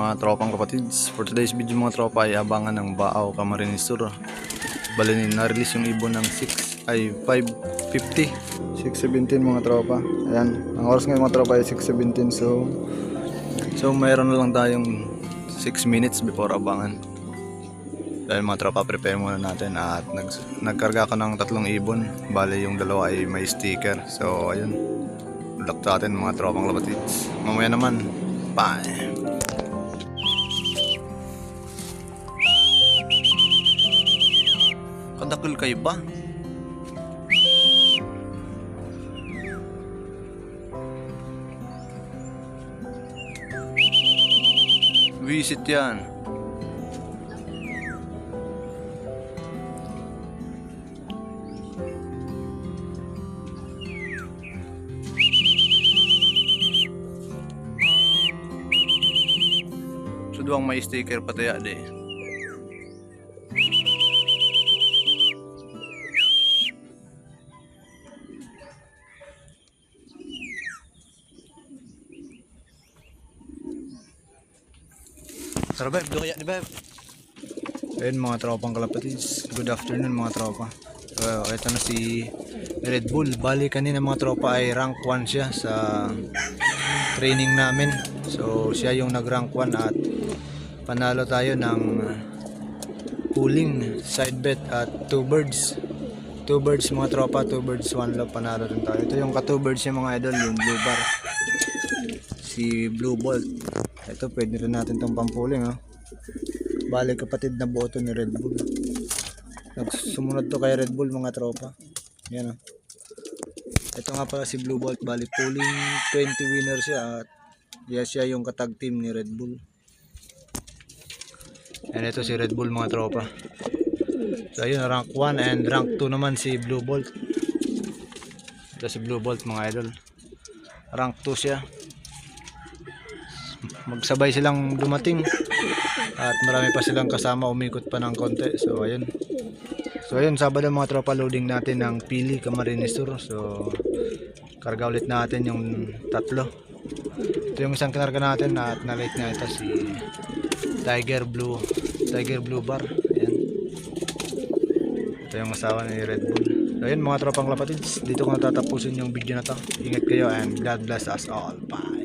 mga tropang kapatids. For today's video mga tropa ay abangan ng Baaw Camarines Sur. Bali na-release yung ibon ng 5:50. 6:17 mga tropa. Ayan, ang oras ngayon mga tropa ay 6:17. So mayroon na lang tayong 6 minutes before abangan. Dahil mga tropa, prepare muna natin at nagkarga ko ng 3 ibon. Bali yung dalawa ay may sticker. So ayun, lock natin mga tropang kapatids. Mamaya naman, bye! Kadakil kayo ba? Visit yan. Suduang may sticker pati ya de. Tara Beb, doon kaya ni Beb. Ayun mga tropang kalapatids. Good afternoon mga tropa. Ito na si Red Bull. Bali kanina mga tropa ay rank 1 siya sa training namin. So siya yung nag rank 1 at panalo tayo ng pooling side bet at 2 birds. 2 birds mga tropa, 2 birds 1 love, panalo rin tayo. Ito yung ka 2 birds yung mga idol, yung blue bar. Si Blue Bolt. Ito pwede rin natin tong pampuling, oh. Bali kapatid na boto ni Red Bull. Sumunod to kay Red Bull mga tropa. Yan, oh. Ito nga pala si Blue Bolt. Bali pooling 20 winner siya at siya yung katag team ni Red Bull. And ito si Red Bull mga tropa. So ayun, rank 1 and rank 2 naman si Blue Bolt. Ito si Blue Bolt mga idol. Rank 2 siya. Magsabay silang dumating at marami pa silang kasama, umikot pa ng konti. So ayun. So ayun, Sabado mga tropa, loading natin ng Pili Camarines Sur. So karga ulit natin yung 3. Ito yung isang kinarga natin at na-late nga ito si Tiger Blue Bar. Ayan. Ito yung asawa ni Red Bull. So ayun mga tropang lapatids, dito ko natatapusin yung video na to. Ingat kayo and God bless us all. Bye!